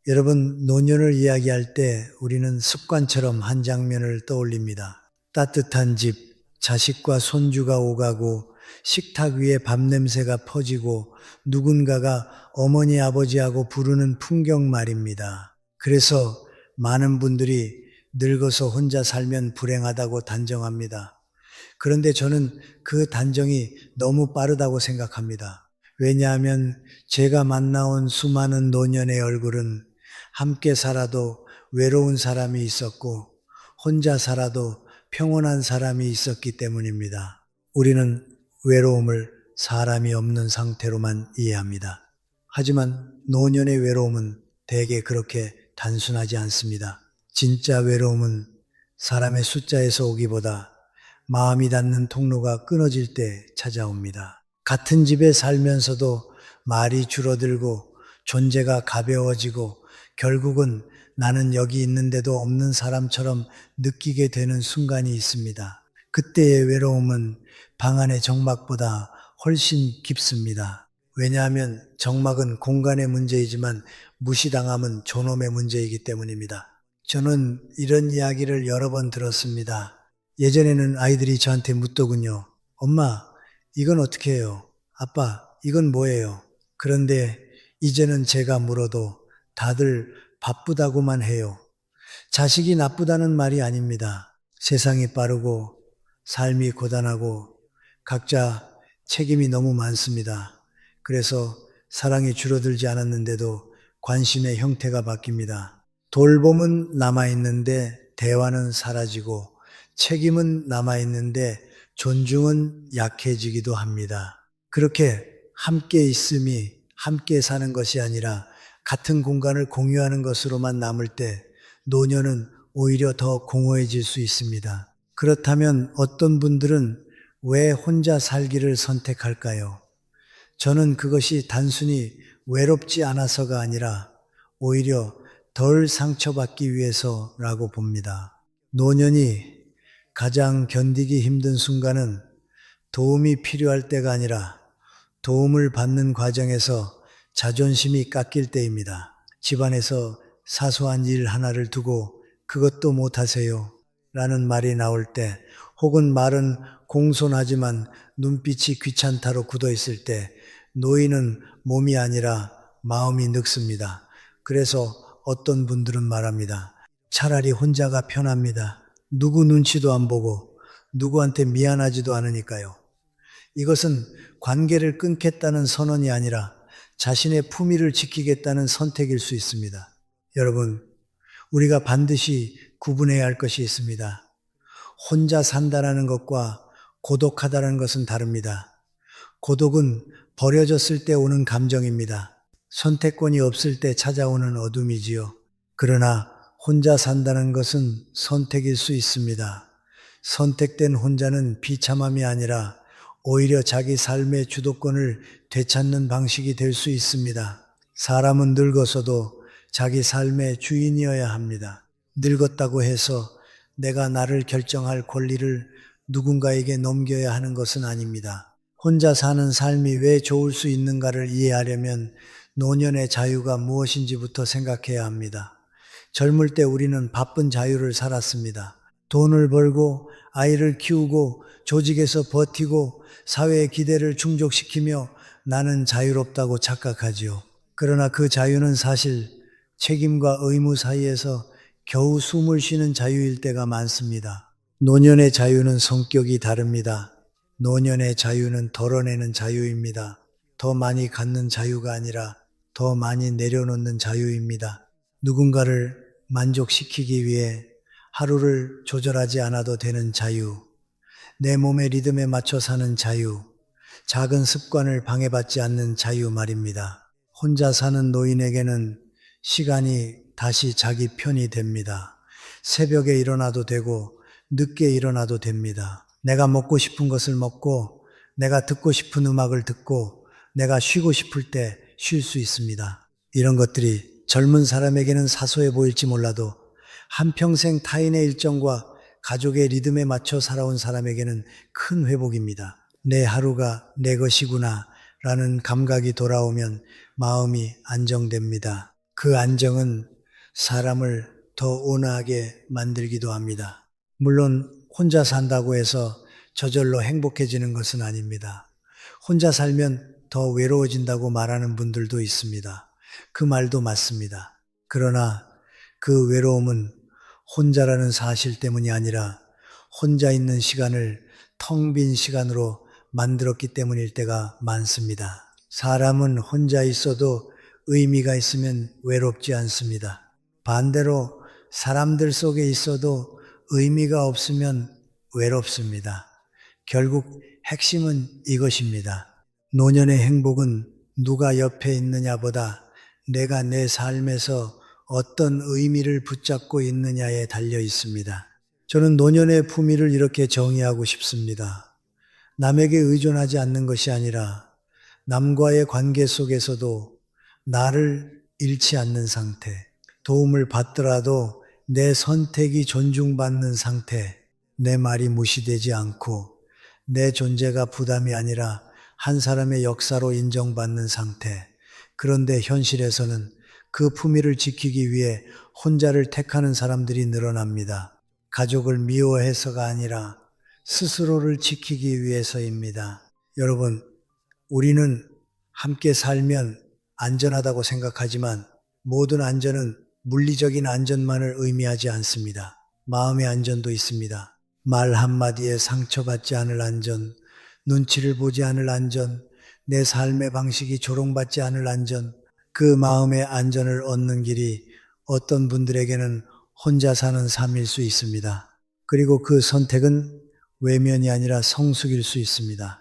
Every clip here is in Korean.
여러분, 노년을 이야기할 때 우리는 습관처럼 한 장면을 떠올립니다. 따뜻한 집, 자식과 손주가 오가고 식탁 위에 밥 냄새가 퍼지고 누군가가 어머니 아버지하고 부르는 풍경 말입니다. 그래서 많은 분들이 늙어서 혼자 살면 불행하다고 단정합니다. 그런데 저는 그 단정이 너무 빠르다고 생각합니다. 왜냐하면 제가 만나온 수많은 노년의 얼굴은 함께 살아도 외로운 사람이 있었고 혼자 살아도 평온한 사람이 있었기 때문입니다. 우리는 외로움을 사람이 없는 상태로만 이해합니다. 하지만 노년의 외로움은 대개 그렇게 단순하지 않습니다. 진짜 외로움은 사람의 숫자에서 오기보다 마음이 닿는 통로가 끊어질 때 찾아옵니다. 같은 집에 살면서도 말이 줄어들고 존재가 가벼워지고 결국은 나는 여기 있는데도 없는 사람처럼 느끼게 되는 순간이 있습니다. 그때의 외로움은 방 안의 정막보다 훨씬 깊습니다. 왜냐하면 정막은 공간의 문제이지만 무시당함은 존엄의 문제이기 때문입니다. 저는 이런 이야기를 여러 번 들었습니다. 예전에는 아이들이 저한테 묻더군요. 엄마, 이건 어떻게 해요? 아빠, 이건 뭐예요? 그런데 이제는 제가 물어도 다들 바쁘다고만 해요. 자식이 나쁘다는 말이 아닙니다. 세상이 빠르고 삶이 고단하고 각자 책임이 너무 많습니다. 그래서 사랑이 줄어들지 않았는데도 관심의 형태가 바뀝니다. 돌봄은 남아있는데 대화는 사라지고 책임은 남아있는데 존중은 약해지기도 합니다. 그렇게 함께 있음이 함께 사는 것이 아니라 같은 공간을 공유하는 것으로만 남을 때 노년은 오히려 더 공허해질 수 있습니다. 그렇다면 어떤 분들은 왜 혼자 살기를 선택할까요? 저는 그것이 단순히 외롭지 않아서가 아니라 오히려 덜 상처받기 위해서라고 봅니다. 노년이 가장 견디기 힘든 순간은 도움이 필요할 때가 아니라 도움을 받는 과정에서 자존심이 깎일 때입니다. 집안에서 사소한 일 하나를 두고 그것도 못하세요 라는 말이 나올 때, 혹은 말은 공손하지만 눈빛이 귀찮다로 굳어 있을 때 노인은 몸이 아니라 마음이 늙습니다. 그래서 어떤 분들은 말합니다. 차라리 혼자가 편합니다. 누구 눈치도 안 보고 누구한테 미안하지도 않으니까요. 이것은 관계를 끊겠다는 선언이 아니라 자신의 품위를 지키겠다는 선택일 수 있습니다. 여러분, 우리가 반드시 구분해야 할 것이 있습니다. 혼자 산다라는 것과 고독하다는 것은 다릅니다. 고독은 버려졌을 때 오는 감정입니다. 선택권이 없을 때 찾아오는 어둠이지요. 그러나 혼자 산다는 것은 선택일 수 있습니다. 선택된 혼자는 비참함이 아니라 오히려 자기 삶의 주도권을 되찾는 방식이 될 수 있습니다. 사람은 늙어서도 자기 삶의 주인이어야 합니다. 늙었다고 해서 내가 나를 결정할 권리를 누군가에게 넘겨야 하는 것은 아닙니다. 혼자 사는 삶이 왜 좋을 수 있는가를 이해하려면 노년의 자유가 무엇인지부터 생각해야 합니다. 젊을 때 우리는 바쁜 자유를 살았습니다. 돈을 벌고 아이를 키우고 조직에서 버티고 사회의 기대를 충족시키며 나는 자유롭다고 착각하지요. 그러나 그 자유는 사실 책임과 의무 사이에서 겨우 숨을 쉬는 자유일 때가 많습니다. 노년의 자유는 성격이 다릅니다. 노년의 자유는 덜어내는 자유입니다. 더 많이 갖는 자유가 아니라 더 많이 내려놓는 자유입니다. 누군가를 만족시키기 위해 하루를 조절하지 않아도 되는 자유, 내 몸의 리듬에 맞춰 사는 자유, 작은 습관을 방해받지 않는 자유 말입니다. 혼자 사는 노인에게는 시간이 다시 자기 편이 됩니다. 새벽에 일어나도 되고 늦게 일어나도 됩니다. 내가 먹고 싶은 것을 먹고 내가 듣고 싶은 음악을 듣고 내가 쉬고 싶을 때 쉴 수 있습니다. 이런 것들이 젊은 사람에게는 사소해 보일지 몰라도 한평생 타인의 일정과 가족의 리듬에 맞춰 살아온 사람에게는 큰 회복입니다. 내 하루가 내 것이구나 라는 감각이 돌아오면 마음이 안정됩니다. 그 안정은 사람을 더 온화하게 만들기도 합니다. 물론 혼자 산다고 해서 저절로 행복해지는 것은 아닙니다. 혼자 살면 더 외로워진다고 말하는 분들도 있습니다. 그 말도 맞습니다. 그러나 그 외로움은 혼자라는 사실 때문이 아니라 혼자 있는 시간을 텅 빈 시간으로 만들었기 때문일 때가 많습니다. 사람은 혼자 있어도 의미가 있으면 외롭지 않습니다. 반대로 사람들 속에 있어도 의미가 없으면 외롭습니다. 결국 핵심은 이것입니다. 노년의 행복은 누가 옆에 있느냐보다 내가 내 삶에서 어떤 의미를 붙잡고 있느냐에 달려 있습니다. 저는 노년의 품위를 이렇게 정의하고 싶습니다. 남에게 의존하지 않는 것이 아니라 남과의 관계 속에서도 나를 잃지 않는 상태, 도움을 받더라도 내 선택이 존중받는 상태, 내 말이 무시되지 않고 내 존재가 부담이 아니라 한 사람의 역사로 인정받는 상태. 그런데 현실에서는 그 품위를 지키기 위해 혼자를 택하는 사람들이 늘어납니다. 가족을 미워해서가 아니라 스스로를 지키기 위해서입니다. 여러분, 우리는 함께 살면 안전하다고 생각하지만 모든 안전은 물리적인 안전만을 의미하지 않습니다. 마음의 안전도 있습니다. 말 한마디에 상처받지 않을 안전, 눈치를 보지 않을 안전, 내 삶의 방식이 조롱받지 않을 안전, 그 마음의 안전을 얻는 길이 어떤 분들에게는 혼자 사는 삶일 수 있습니다. 그리고 그 선택은 외면이 아니라 성숙일 수 있습니다.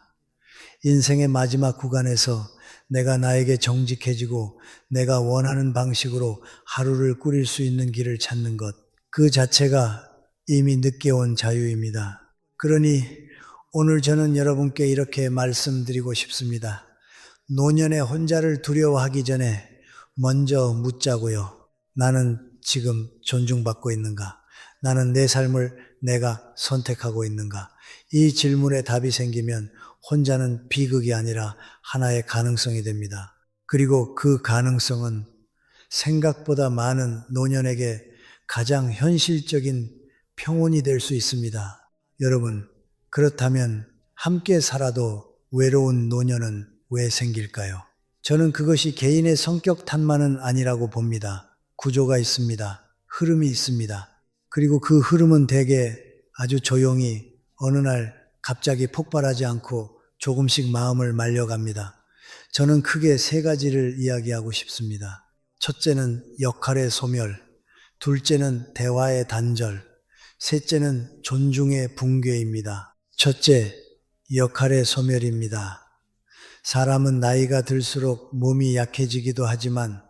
인생의 마지막 구간에서 내가 나에게 정직해지고 내가 원하는 방식으로 하루를 꾸릴 수 있는 길을 찾는 것, 그 자체가 이미 늦게 온 자유입니다. 그러니 오늘 저는 여러분께 이렇게 말씀드리고 싶습니다. 노년의 혼자를 두려워하기 전에 먼저 묻자고요. 나는 지금 존중받고 있는가? 나는 내 삶을 내가 선택하고 있는가? 이 질문에 답이 생기면 혼자는 비극이 아니라 하나의 가능성이 됩니다. 그리고 그 가능성은 생각보다 많은 노년에게 가장 현실적인 평온이 될 수 있습니다. 여러분, 그렇다면 함께 살아도 외로운 노년은 왜 생길까요? 저는 그것이 개인의 성격 탓만은 아니라고 봅니다. 구조가 있습니다. 흐름이 있습니다. 그리고 그 흐름은 대개 아주 조용히 어느 날 갑자기 폭발하지 않고 조금씩 마음을 말려갑니다. 저는 크게 세 가지를 이야기하고 싶습니다. 첫째는 역할의 소멸, 둘째는 대화의 단절, 셋째는 존중의 붕괴입니다. 첫째, 역할의 소멸입니다. 사람은 나이가 들수록 몸이 약해지기도 하지만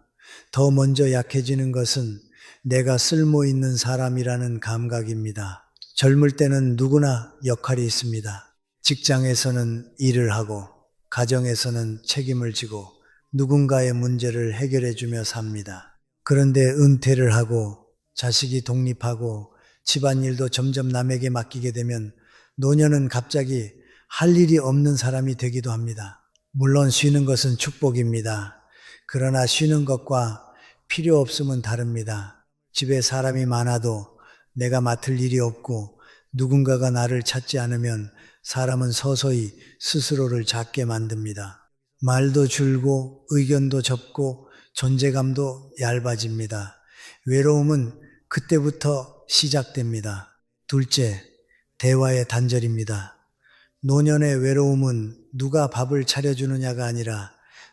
더 먼저 약해지는 것은 내가 쓸모 있는 사람이라는 감각입니다. 젊을 때는 누구나 역할이 있습니다. 직장에서는 일을 하고 가정에서는 책임을 지고 누군가의 문제를 해결해주며 삽니다. 그런데 은퇴를 하고 자식이 독립하고 집안일도 점점 남에게 맡기게 되면 노년은 갑자기 할 일이 없는 사람이 되기도 합니다. 물론 쉬는 것은 축복입니다. 그러나 쉬는 것과 필요 없음은 다릅니다. 집에 사람이 많아도 내가 맡을 일이 없고 누군가가 나를 찾지 않으면 사람은 서서히 스스로를 작게 만듭니다. 말도 줄고 의견도 적고 존재감도 얇아집니다. 외로움은 그때부터 시작됩니다. 둘째, 대화의 단절입니다. 노년의 외로움은 누가 밥을 차려주느냐가 아니라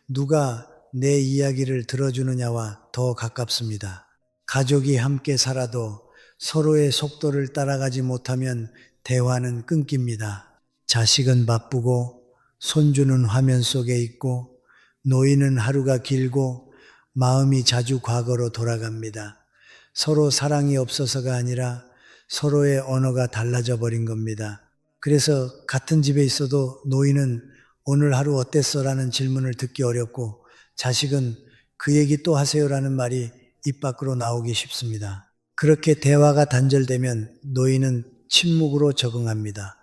누가 내 이야기를 들어주느냐와 더 가깝습니다. 가족이 함께 살아도 서로의 속도를 따라가지 못하면 대화는 끊깁니다. 자식은 바쁘고 손주는 화면 속에 있고 노인은 하루가 길고 마음이 자주 과거로 돌아갑니다. 서로 사랑이 없어서가 아니라 서로의 언어가 달라져 버린 겁니다. 그래서 같은 집에 있어도 노인은 오늘 하루 어땠어? 라는 질문을 듣기 어렵고 자식은 그 얘기 또 하세요? 라는 말이 입 밖으로 나오기 쉽습니다. 그렇게 대화가 단절되면 노인은 침묵으로 적응합니다.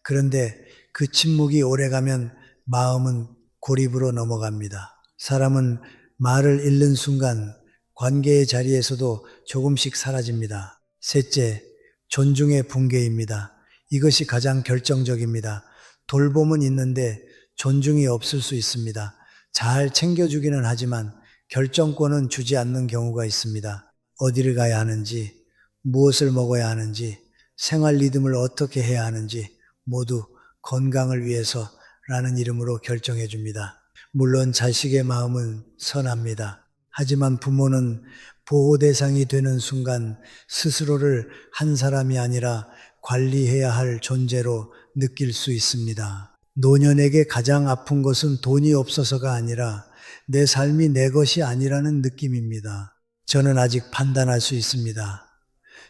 그런데 그 침묵이 오래가면 마음은 고립으로 넘어갑니다. 사람은 말을 잃는 순간 관계의 자리에서도 조금씩 사라집니다. 셋째, 존중의 붕괴입니다. 이것이 가장 결정적입니다. 돌봄은 있는데 존중이 없을 수 있습니다. 잘 챙겨주기는 하지만 결정권은 주지 않는 경우가 있습니다. 어디를 가야 하는지, 무엇을 먹어야 하는지, 생활 리듬을 어떻게 해야 하는지 모두 건강을 위해서라는 이름으로 결정해 줍니다. 물론 자식의 마음은 선합니다. 하지만 부모는 보호 대상이 되는 순간 스스로를 한 사람이 아니라 관리해야 할 존재로 느낄 수 있습니다. 노년에게 가장 아픈 것은 돈이 없어서가 아니라 내 삶이 내 것이 아니라는 느낌입니다. 저는 아직 판단할 수 있습니다.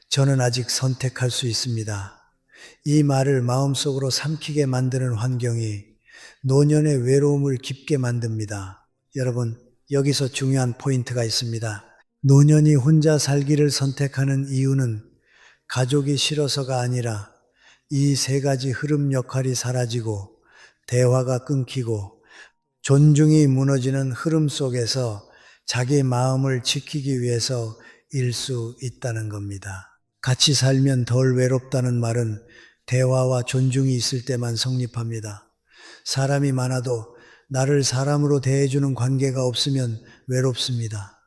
저는 아직 선택할 수 있습니다. 이 말을 마음속으로 삼키게 만드는 환경이 노년의 외로움을 깊게 만듭니다. 여러분, 여기서 중요한 포인트가 있습니다. 노년이 혼자 살기를 선택하는 이유는 가족이 싫어서가 아니라 이 세 가지 흐름 역할이 사라지고 대화가 끊기고 존중이 무너지는 흐름 속에서 자기 마음을 지키기 위해서일 수 있다는 겁니다. 같이 살면 덜 외롭다는 말은 대화와 존중이 있을 때만 성립합니다. 사람이 많아도 나를 사람으로 대해주는 관계가 없으면 외롭습니다.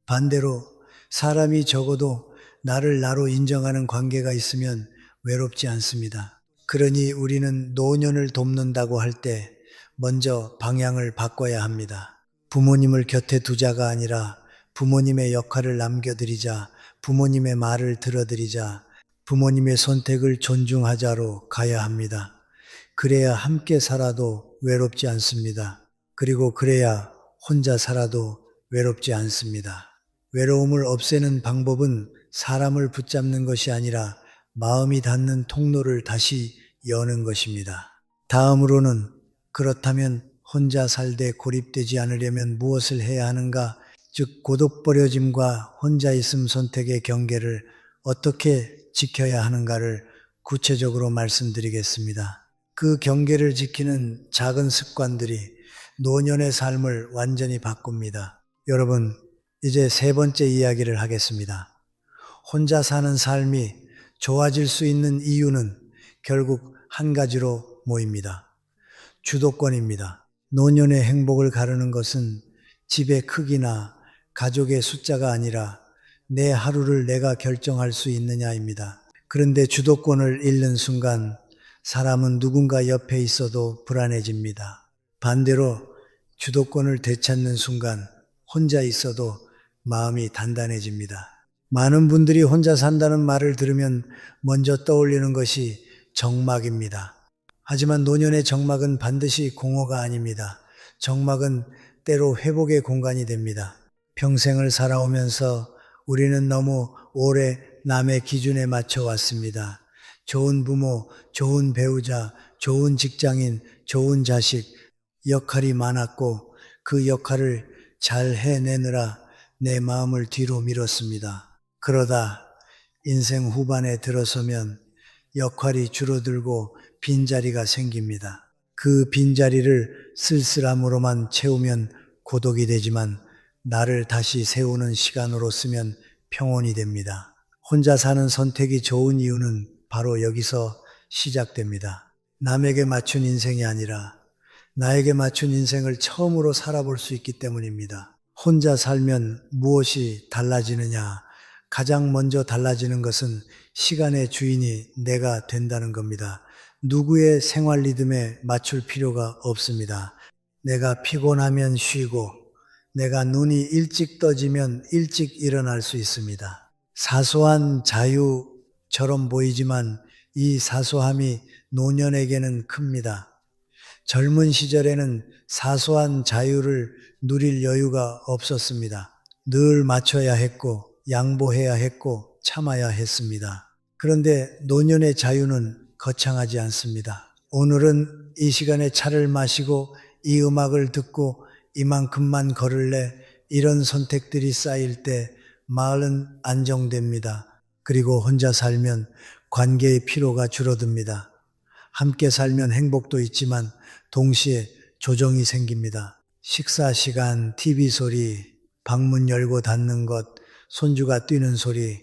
반대로 사람이 적어도 나를 나로 인정하는 관계가 있으면 외롭지 않습니다. 그러니 우리는 노년을 돕는다고 할 때 먼저 방향을 바꿔야 합니다. 부모님을 곁에 두자가 아니라 부모님의 역할을 남겨드리자, 부모님의 말을 들어드리자, 부모님의 선택을 존중하자로 가야 합니다. 그래야 함께 살아도 외롭지 않습니다. 그리고 그래야 혼자 살아도 외롭지 않습니다. 외로움을 없애는 방법은 사람을 붙잡는 것이 아니라 마음이 닿는 통로를 다시 여는 것입니다. 다음으로는 그렇다면 혼자 살되 고립되지 않으려면 무엇을 해야 하는가? 즉 고독버려짐과 혼자 있음 선택의 경계를 어떻게 지켜야 하는가를 구체적으로 말씀드리겠습니다. 그 경계를 지키는 작은 습관들이 노년의 삶을 완전히 바꿉니다. 여러분, 이제 세 번째 이야기를 하겠습니다. 혼자 사는 삶이 좋아질 수 있는 이유는 결국 한 가지로 모입니다. 주도권입니다. 노년의 행복을 가르는 것은 집의 크기나 가족의 숫자가 아니라 내 하루를 내가 결정할 수 있느냐입니다. 그런데 주도권을 잃는 순간 사람은 누군가 옆에 있어도 불안해집니다. 반대로 주도권을 되찾는 순간 혼자 있어도 마음이 단단해집니다. 많은 분들이 혼자 산다는 말을 들으면 먼저 떠올리는 것이 정막입니다. 하지만 노년의 정막은 반드시 공허가 아닙니다. 정막은 때로 회복의 공간이 됩니다. 평생을 살아오면서 우리는 너무 오래 남의 기준에 맞춰 왔습니다. 좋은 부모, 좋은 배우자, 좋은 직장인, 좋은 자식, 역할이 많았고 그 역할을 잘 해내느라 내 마음을 뒤로 밀었습니다. 그러다 인생 후반에 들어서면 역할이 줄어들고 빈자리가 생깁니다. 그 빈자리를 쓸쓸함으로만 채우면 고독이 되지만 나를 다시 세우는 시간으로 쓰면 평온이 됩니다. 혼자 사는 선택이 좋은 이유는 바로 여기서 시작됩니다. 남에게 맞춘 인생이 아니라 나에게 맞춘 인생을 처음으로 살아볼 수 있기 때문입니다. 혼자 살면 무엇이 달라지느냐? 가장 먼저 달라지는 것은 시간의 주인이 내가 된다는 겁니다. 누구의 생활 리듬에 맞출 필요가 없습니다. 내가 피곤하면 쉬고 내가 눈이 일찍 떠지면 일찍 일어날 수 있습니다. 사소한 자유처럼 보이지만 이 사소함이 노년에게는 큽니다. 젊은 시절에는 사소한 자유를 누릴 여유가 없었습니다. 늘 맞춰야 했고 양보해야 했고 참아야 했습니다. 그런데 노년의 자유는 거창하지 않습니다. 오늘은 이 시간에 차를 마시고 이 음악을 듣고 이만큼만 걸을래, 이런 선택들이 쌓일 때 마을은 안정됩니다. 그리고 혼자 살면 관계의 피로가 줄어듭니다. 함께 살면 행복도 있지만 동시에 조정이 생깁니다. 식사 시간, TV 소리, 방문 열고 닫는 것, 손주가 뛰는 소리,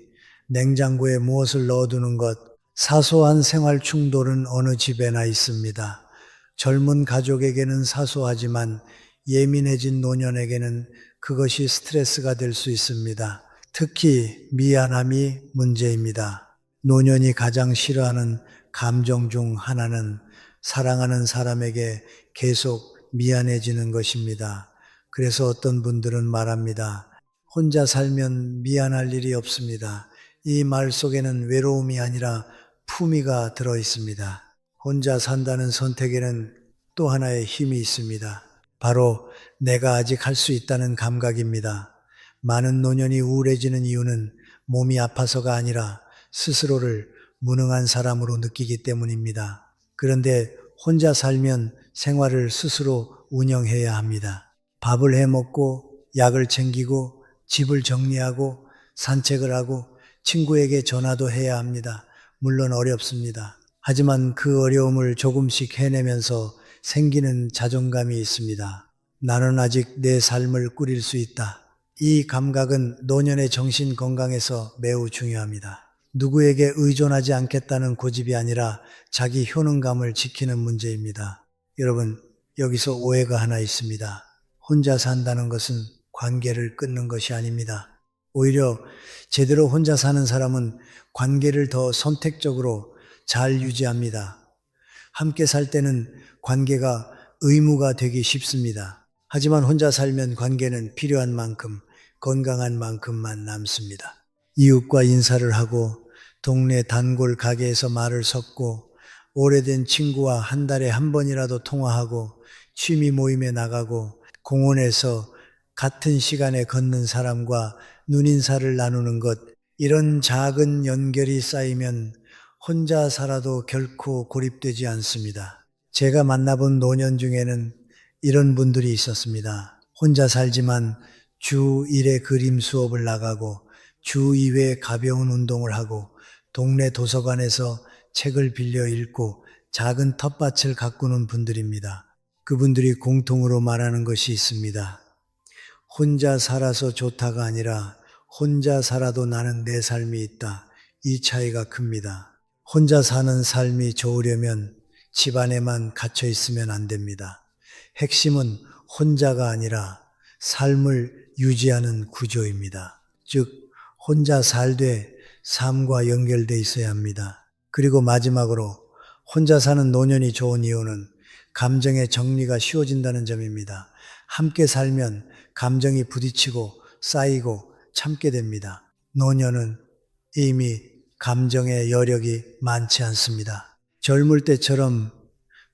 냉장고에 무엇을 넣어두는 것, 사소한 생활 충돌은 어느 집에나 있습니다. 젊은 가족에게는 사소하지만 예민해진 노년에게는 그것이 스트레스가 될 수 있습니다. 특히 미안함이 문제입니다. 노년이 가장 싫어하는 감정 중 하나는 사랑하는 사람에게 계속 미안해지는 것입니다. 그래서 어떤 분들은 말합니다. 혼자 살면 미안할 일이 없습니다. 이 말 속에는 외로움이 아니라 품위가 들어 있습니다. 혼자 산다는 선택에는 또 하나의 힘이 있습니다. 바로 내가 아직 할 수 있다는 감각입니다. 많은 노년이 우울해지는 이유는 몸이 아파서가 아니라 스스로를 무능한 사람으로 느끼기 때문입니다. 그런데 혼자 살면 생활을 스스로 운영해야 합니다. 밥을 해 먹고 약을 챙기고 집을 정리하고 산책을 하고 친구에게 전화도 해야 합니다. 물론 어렵습니다. 하지만 그 어려움을 조금씩 해내면서 생기는 자존감이 있습니다. 나는 아직 내 삶을 꾸릴 수 있다. 이 감각은 노년의 정신 건강에서 매우 중요합니다. 누구에게 의존하지 않겠다는 고집이 아니라 자기 효능감을 지키는 문제입니다. 여러분, 여기서 오해가 하나 있습니다. 혼자 산다는 것은 관계를 끊는 것이 아닙니다. 오히려 제대로 혼자 사는 사람은 관계를 더 선택적으로 잘 유지합니다. 함께 살 때는 관계가 의무가 되기 쉽습니다. 하지만 혼자 살면 관계는 필요한 만큼, 건강한 만큼만 남습니다. 이웃과 인사를 하고, 동네 단골 가게에서 말을 섞고, 오래된 친구와 한 달에 한 번이라도 통화하고, 취미 모임에 나가고, 공원에서 같은 시간에 걷는 사람과 눈인사를 나누는 것, 이런 작은 연결이 쌓이면 혼자 살아도 결코 고립되지 않습니다. 제가 만나본 노년 중에는 이런 분들이 있었습니다. 혼자 살지만 주 1회 그림 수업을 나가고 주 2회 가벼운 운동을 하고 동네 도서관에서 책을 빌려 읽고 작은 텃밭을 가꾸는 분들입니다. 그분들이 공통으로 말하는 것이 있습니다. 혼자 살아서 좋다가 아니라 혼자 살아도 나는 내 삶이 있다. 이 차이가 큽니다. 혼자 사는 삶이 좋으려면 집 안에만 갇혀 있으면 안 됩니다. 핵심은 혼자가 아니라 삶을 유지하는 구조입니다. 즉, 혼자 살되 삶과 연결돼 있어야 합니다. 그리고 마지막으로 혼자 사는 노년이 좋은 이유는 감정의 정리가 쉬워진다는 점입니다. 함께 살면 감정이 부딪히고 쌓이고 참게 됩니다. 노년은 이미 감정의 여력이 많지 않습니다. 젊을 때처럼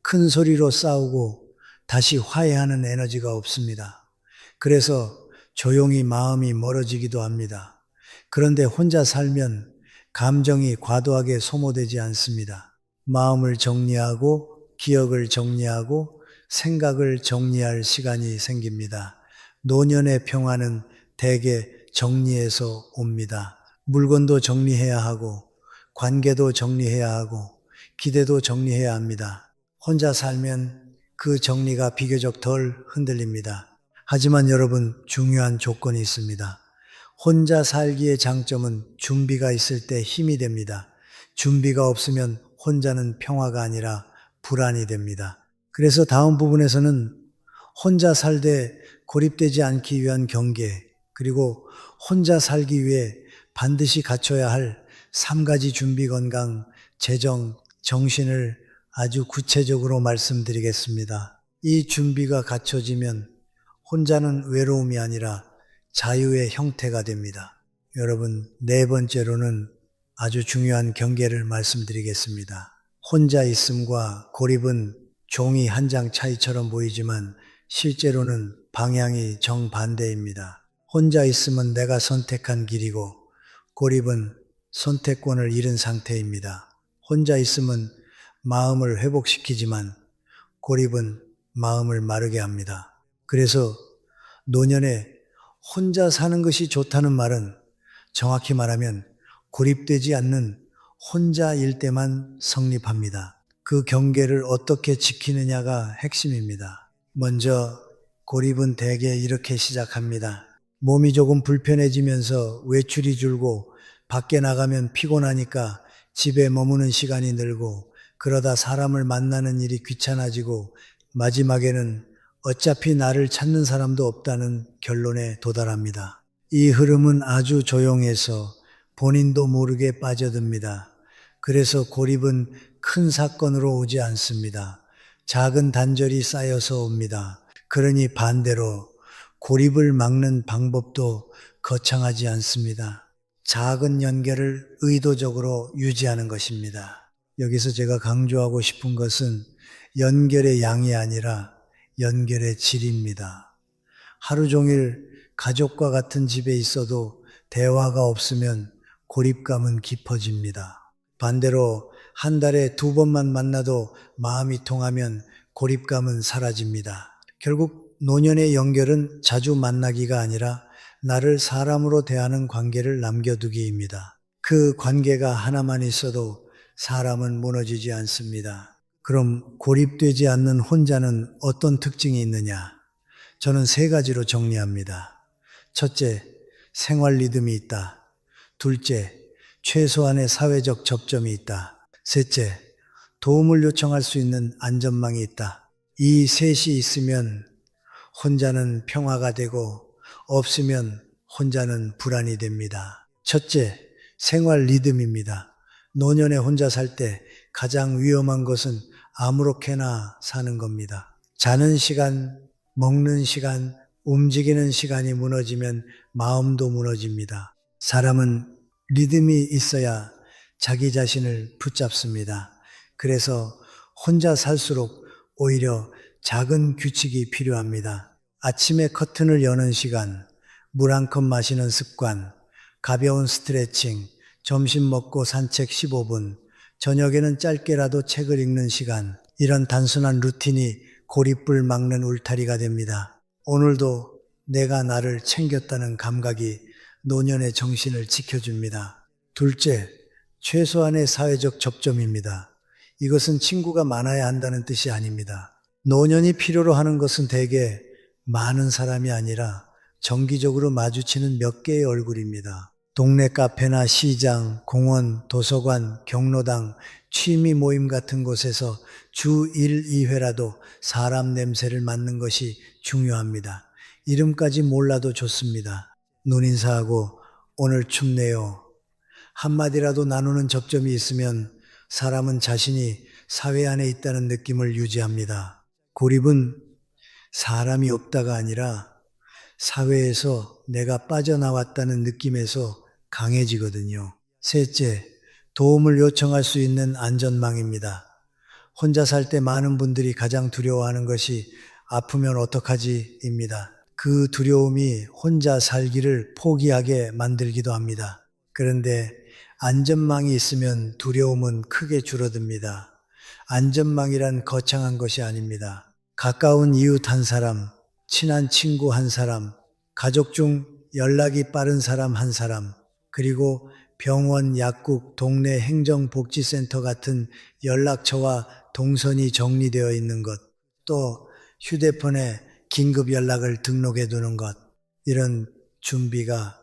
큰 소리로 싸우고 다시 화해하는 에너지가 없습니다. 그래서 조용히 마음이 멀어지기도 합니다. 그런데 혼자 살면 감정이 과도하게 소모되지 않습니다. 마음을 정리하고 기억을 정리하고 생각을 정리할 시간이 생깁니다. 노년의 평화는 대개 정리에서 옵니다. 물건도 정리해야 하고 관계도 정리해야 하고 기대도 정리해야 합니다. 혼자 살면 그 정리가 비교적 덜 흔들립니다. 하지만 여러분, 중요한 조건이 있습니다. 혼자 살기의 장점은 준비가 있을 때 힘이 됩니다. 준비가 없으면 혼자는 평화가 아니라 불안이 됩니다. 그래서 다음 부분에서는 혼자 살되 고립되지 않기 위한 경계, 그리고 혼자 살기 위해 반드시 갖춰야 할 3가지 준비 건강, 재정, 정신을 아주 구체적으로 말씀드리겠습니다. 이 준비가 갖춰지면 혼자는 외로움이 아니라 자유의 형태가 됩니다. 여러분, 4번째로는 아주 중요한 경계를 말씀드리겠습니다. 혼자 있음과 고립은 종이 한 장 차이처럼 보이지만 실제로는 방향이 정반대입니다. 혼자 있음은 내가 선택한 길이고 고립은 선택권을 잃은 상태입니다. 혼자 있음은 마음을 회복시키지만 고립은 마음을 마르게 합니다. 그래서 노년에 혼자 사는 것이 좋다는 말은 정확히 말하면 고립되지 않는 혼자일 때만 성립합니다. 그 경계를 어떻게 지키느냐가 핵심입니다. 먼저 고립은 대개 이렇게 시작합니다. 몸이 조금 불편해지면서 외출이 줄고 밖에 나가면 피곤하니까 집에 머무는 시간이 늘고 그러다 사람을 만나는 일이 귀찮아지고 마지막에는 어차피 나를 찾는 사람도 없다는 결론에 도달합니다. 이 흐름은 아주 조용해서 본인도 모르게 빠져듭니다. 그래서 고립은 큰 사건으로 오지 않습니다. 작은 단절이 쌓여서 옵니다. 그러니 반대로 고립을 막는 방법도 거창하지 않습니다. 작은 연결을 의도적으로 유지하는 것입니다. 여기서 제가 강조하고 싶은 것은 연결의 양이 아니라 연결의 질입니다. 하루 종일 가족과 같은 집에 있어도 대화가 없으면 고립감은 깊어집니다. 반대로 한 달에 2번만 만나도 마음이 통하면 고립감은 사라집니다. 결국 노년의 연결은 자주 만나기가 아니라 나를 사람으로 대하는 관계를 남겨두기입니다. 그 관계가 하나만 있어도 사람은 무너지지 않습니다. 그럼 고립되지 않는 혼자는 어떤 특징이 있느냐? 저는 3가지로 정리합니다. 첫째, 생활 리듬이 있다. 둘째, 최소한의 사회적 접점이 있다. 셋째, 도움을 요청할 수 있는 안전망이 있다. 이 셋이 있으면 혼자는 평화가 되고 없으면 혼자는 불안이 됩니다. 첫째, 생활 리듬입니다. 노년에 혼자 살 때 가장 위험한 것은 아무렇게나 사는 겁니다. 자는 시간, 먹는 시간, 움직이는 시간이 무너지면 마음도 무너집니다. 사람은 리듬이 있어야 자기 자신을 붙잡습니다. 그래서 혼자 살수록 오히려 작은 규칙이 필요합니다. 아침에 커튼을 여는 시간, 물 한 컵 마시는 습관, 가벼운 스트레칭, 점심 먹고 산책 15분, 저녁에는 짧게라도 책을 읽는 시간, 이런 단순한 루틴이 고립을 막는 울타리가 됩니다. 오늘도 내가 나를 챙겼다는 감각이 노년의 정신을 지켜줍니다. 둘째, 최소한의 사회적 접점입니다. 이것은 친구가 많아야 한다는 뜻이 아닙니다. 노년이 필요로 하는 것은 대개 많은 사람이 아니라 정기적으로 마주치는 몇 개의 얼굴입니다. 동네 카페나 시장, 공원, 도서관, 경로당, 취미 모임 같은 곳에서 주 1, 2회라도 사람 냄새를 맡는 것이 중요합니다. 이름까지 몰라도 좋습니다. 눈인사하고 오늘 춥네요. 한마디라도 나누는 접점이 있으면 사람은 자신이 사회 안에 있다는 느낌을 유지합니다. 고립은 사람이 없다가 아니라 사회에서 내가 빠져나왔다는 느낌에서 강해지거든요. 셋째, 도움을 요청할 수 있는 안전망입니다. 혼자 살 때 많은 분들이 가장 두려워하는 것이 아프면 어떡하지입니다. 그 두려움이 혼자 살기를 포기하게 만들기도 합니다. 그런데 안전망이 있으면 두려움은 크게 줄어듭니다. 안전망이란 거창한 것이 아닙니다. 가까운 이웃 한 사람, 친한 친구 한 사람, 가족 중 연락이 빠른 사람 한 사람, 그리고 병원, 약국, 동네 행정복지센터 같은 연락처와 동선이 정리되어 있는 것, 또 휴대폰에 긴급 연락을 등록해 두는 것, 이런 준비가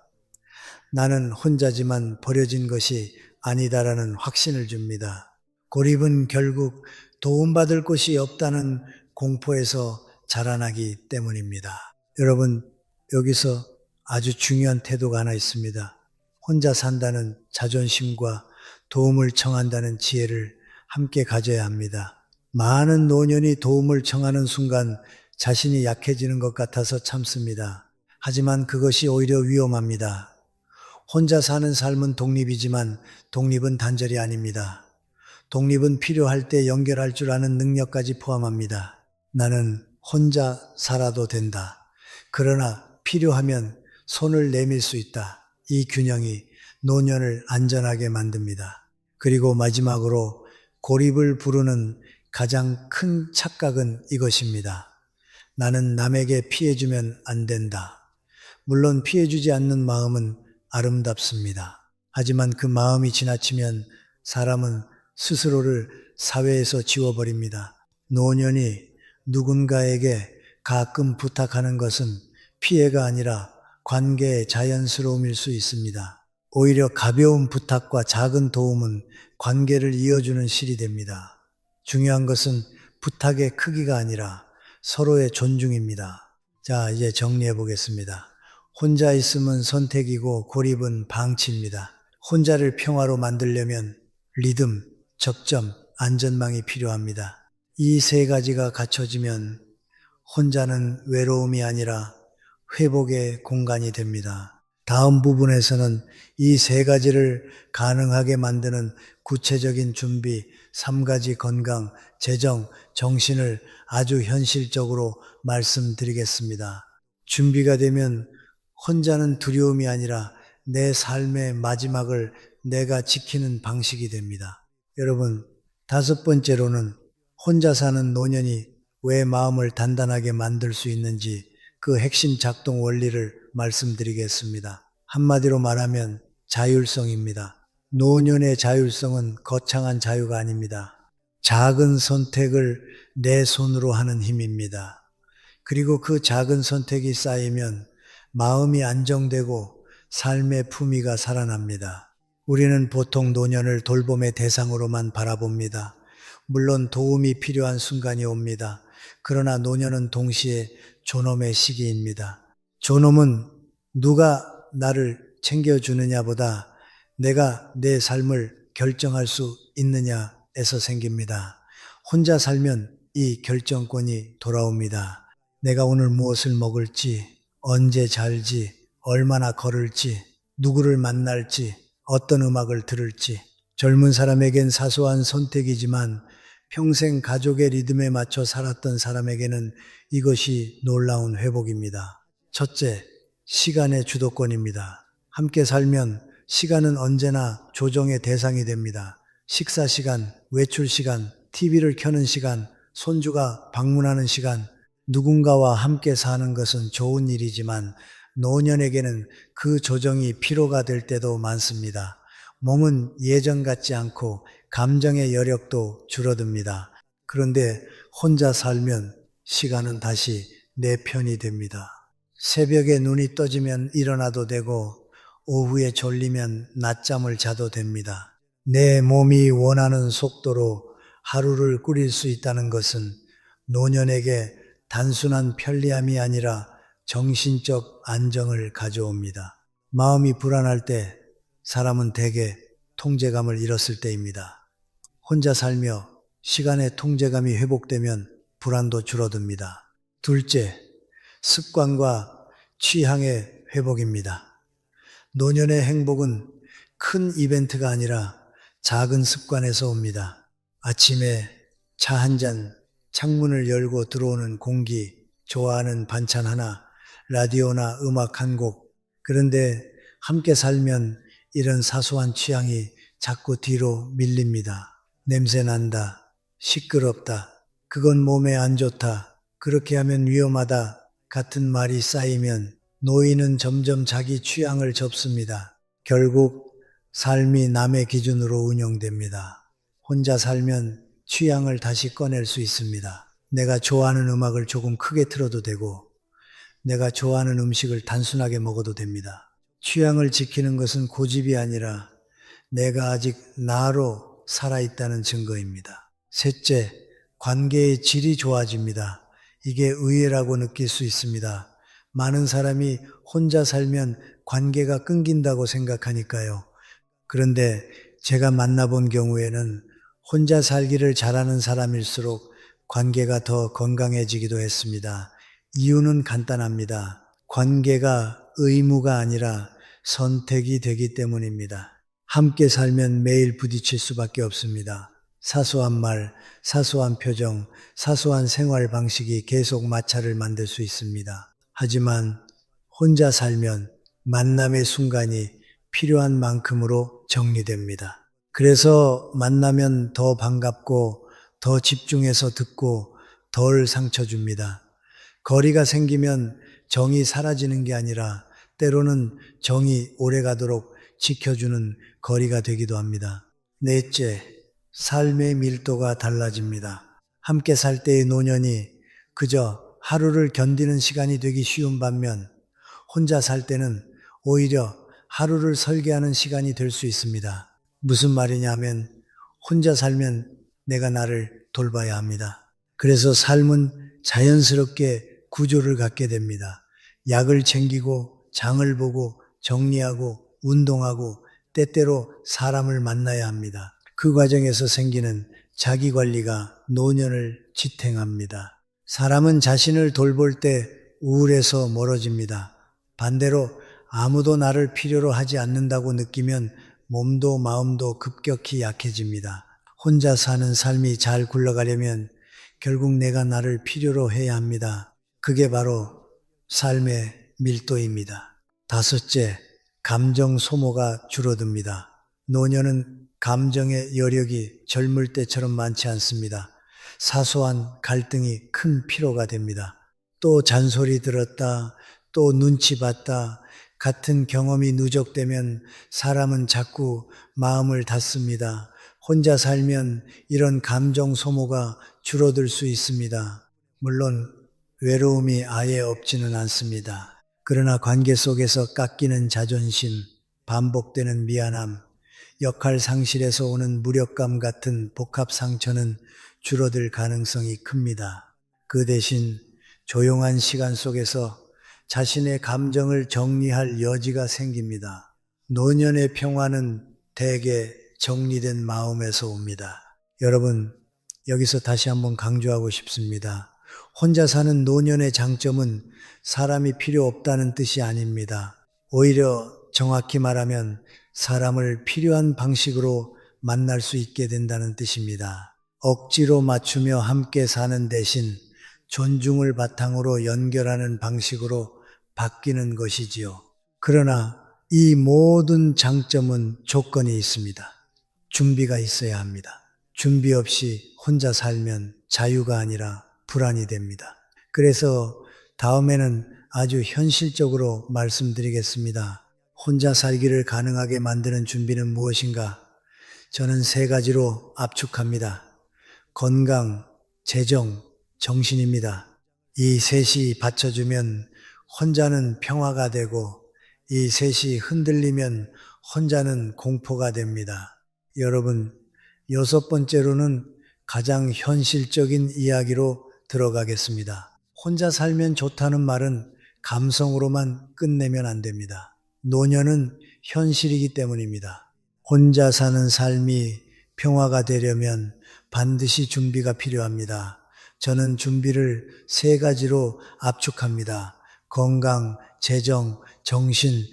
나는 혼자지만 버려진 것이 아니다라는 확신을 줍니다. 고립은 결국 도움받을 곳이 없다는 공포에서 자라나기 때문입니다. 여러분, 여기서 아주 중요한 태도가 하나 있습니다. 혼자 산다는 자존심과 도움을 청한다는 지혜를 함께 가져야 합니다. 많은 노년이 도움을 청하는 순간 자신이 약해지는 것 같아서 참습니다. 하지만 그것이 오히려 위험합니다. 혼자 사는 삶은 독립이지만 독립은 단절이 아닙니다. 독립은 필요할 때 연결할 줄 아는 능력까지 포함합니다. 나는 혼자 살아도 된다. 그러나 필요하면 손을 내밀 수 있다. 이 균형이 노년을 안전하게 만듭니다. 그리고 마지막으로 고립을 부르는 가장 큰 착각은 이것입니다. 나는 남에게 피해주면 안 된다. 물론 피해주지 않는 마음은 아름답습니다. 하지만 그 마음이 지나치면 사람은 스스로를 사회에서 지워버립니다. 노년이 누군가에게 가끔 부탁하는 것은 피해가 아니라 관계의 자연스러움일 수 있습니다. 오히려 가벼운 부탁과 작은 도움은 관계를 이어주는 실이 됩니다. 중요한 것은 부탁의 크기가 아니라 서로의 존중입니다. 자, 이제 정리해 보겠습니다. 혼자 있으면 선택이고 고립은 방치입니다. 혼자를 평화로 만들려면 리듬, 적점, 안전망이 필요합니다. 이 세 가지가 갖춰지면 혼자는 외로움이 아니라 회복의 공간이 됩니다. 다음 부분에서는 이 세 가지를 가능하게 만드는 구체적인 준비, 3가지 건강, 재정, 정신을 아주 현실적으로 말씀드리겠습니다. 준비가 되면 혼자는 두려움이 아니라 내 삶의 마지막을 내가 지키는 방식이 됩니다. 여러분, 5번째로는 혼자 사는 노년이 왜 마음을 단단하게 만들 수 있는지 그 핵심 작동 원리를 말씀드리겠습니다. 한마디로 말하면 자율성입니다. 노년의 자율성은 거창한 자유가 아닙니다. 작은 선택을 내 손으로 하는 힘입니다. 그리고 그 작은 선택이 쌓이면 마음이 안정되고 삶의 품위가 살아납니다. 우리는 보통 노년을 돌봄의 대상으로만 바라봅니다. 물론 도움이 필요한 순간이 옵니다. 그러나 노년은 동시에 존엄의 시기입니다. 존엄은 누가 나를 챙겨주느냐보다 내가 내 삶을 결정할 수 있느냐에서 생깁니다. 혼자 살면 이 결정권이 돌아옵니다. 내가 오늘 무엇을 먹을지, 언제 잘지, 얼마나 걸을지, 누구를 만날지, 어떤 음악을 들을지. 젊은 사람에겐 사소한 선택이지만 평생 가족의 리듬에 맞춰 살았던 사람에게는 이것이 놀라운 회복입니다. 첫째, 시간의 주도권입니다. 함께 살면 시간은 언제나 조정의 대상이 됩니다. 식사 시간, 외출 시간, TV를 켜는 시간, 손주가 방문하는 시간, 누군가와 함께 사는 것은 좋은 일이지만 노년에게는 그 조정이 피로가 될 때도 많습니다. 몸은 예전 같지 않고 감정의 여력도 줄어듭니다. 그런데 혼자 살면 시간은 다시 내 편이 됩니다. 새벽에 눈이 떠지면 일어나도 되고 오후에 졸리면 낮잠을 자도 됩니다. 내 몸이 원하는 속도로 하루를 꾸릴 수 있다는 것은 노년에게 단순한 편리함이 아니라 정신적 안정을 가져옵니다. 마음이 불안할 때 사람은 대개 통제감을 잃었을 때입니다. 혼자 살며 시간의 통제감이 회복되면 불안도 줄어듭니다. 둘째, 습관과 취향의 회복입니다. 노년의 행복은 큰 이벤트가 아니라 작은 습관에서 옵니다. 아침에 차 한 잔, 창문을 열고 들어오는 공기, 좋아하는 반찬 하나, 라디오나 음악 한 곡. 그런데 함께 살면 이런 사소한 취향이 자꾸 뒤로 밀립니다. 냄새 난다, 시끄럽다, 그건 몸에 안 좋다, 그렇게 하면 위험하다 같은 말이 쌓이면 노인은 점점 자기 취향을 접습니다. 결국 삶이 남의 기준으로 운영됩니다. 혼자 살면 취향을 다시 꺼낼 수 있습니다. 내가 좋아하는 음악을 조금 크게 틀어도 되고 내가 좋아하는 음식을 단순하게 먹어도 됩니다. 취향을 지키는 것은 고집이 아니라 내가 아직 나로 살아있다는 증거입니다. 셋째, 관계의 질이 좋아집니다. 이게 의외라고 느낄 수 있습니다. 많은 사람이 혼자 살면 관계가 끊긴다고 생각하니까요. 그런데 제가 만나본 경우에는 혼자 살기를 잘하는 사람일수록 관계가 더 건강해지기도 했습니다. 이유는 간단합니다. 관계가 의무가 아니라 선택이 되기 때문입니다. 함께 살면 매일 부딪힐 수밖에 없습니다. 사소한 말, 사소한 표정, 사소한 생활 방식이 계속 마찰을 만들 수 있습니다. 하지만 혼자 살면 만남의 순간이 필요한 만큼으로 정리됩니다. 그래서 만나면 더 반갑고 더 집중해서 듣고 덜 상처 줍니다. 거리가 생기면 정이 사라지는 게 아니라 때로는 정이 오래가도록 지켜주는 거리가 되기도 합니다. 넷째, 삶의 밀도가 달라집니다. 함께 살 때의 노년이 그저 하루를 견디는 시간이 되기 쉬운 반면 혼자 살 때는 오히려 하루를 설계하는 시간이 될 수 있습니다. 무슨 말이냐 하면 혼자 살면 내가 나를 돌봐야 합니다. 그래서 삶은 자연스럽게 구조를 갖게 됩니다. 약을 챙기고 장을 보고 정리하고 운동하고 때때로 사람을 만나야 합니다. 그 과정에서 생기는 자기관리가 노년을 지탱합니다. 사람은 자신을 돌볼 때 우울해서 멀어집니다. 반대로 아무도 나를 필요로 하지 않는다고 느끼면 몸도 마음도 급격히 약해집니다. 혼자 사는 삶이 잘 굴러가려면 결국 내가 나를 필요로 해야 합니다. 그게 바로 삶의 밀도입니다. 다섯째, 감정 소모가 줄어듭니다. 노년은 감정의 여력이 젊을 때처럼 많지 않습니다. 사소한 갈등이 큰 피로가 됩니다. 또 잔소리 들었다, 또 눈치 봤다, 같은 경험이 누적되면 사람은 자꾸 마음을 닫습니다. 혼자 살면 이런 감정 소모가 줄어들 수 있습니다. 물론 외로움이 아예 없지는 않습니다. 그러나 관계 속에서 깎이는 자존심, 반복되는 미안함, 역할 상실에서 오는 무력감 같은 복합 상처는 줄어들 가능성이 큽니다. 그 대신 조용한 시간 속에서 자신의 감정을 정리할 여지가 생깁니다. 노년의 평화는 대개 정리된 마음에서 옵니다. 여러분, 여기서 다시 한번 강조하고 싶습니다. 혼자 사는 노년의 장점은 사람이 필요 없다는 뜻이 아닙니다. 오히려 정확히 말하면 사람을 필요한 방식으로 만날 수 있게 된다는 뜻입니다. 억지로 맞추며 함께 사는 대신 존중을 바탕으로 연결하는 방식으로 바뀌는 것이지요. 그러나 이 모든 장점은 조건이 있습니다. 준비가 있어야 합니다. 준비 없이 혼자 살면 자유가 아니라 불안이 됩니다. 그래서 다음에는 아주 현실적으로 말씀드리겠습니다. 혼자 살기를 가능하게 만드는 준비는 무엇인가? 저는 세 가지로 압축합니다. 건강, 재정, 정신입니다. 이 셋이 받쳐주면 혼자는 평화가 되고 이 셋이 흔들리면 혼자는 공포가 됩니다. 여러분, 여섯 번째로는 가장 현실적인 이야기로 들어가겠습니다. 혼자 살면 좋다는 말은 감성으로만 끝내면 안 됩니다. 노년은 현실이기 때문입니다. 혼자 사는 삶이 평화가 되려면 반드시 준비가 필요합니다. 저는 준비를 세 가지로 압축합니다. 건강, 재정, 정신,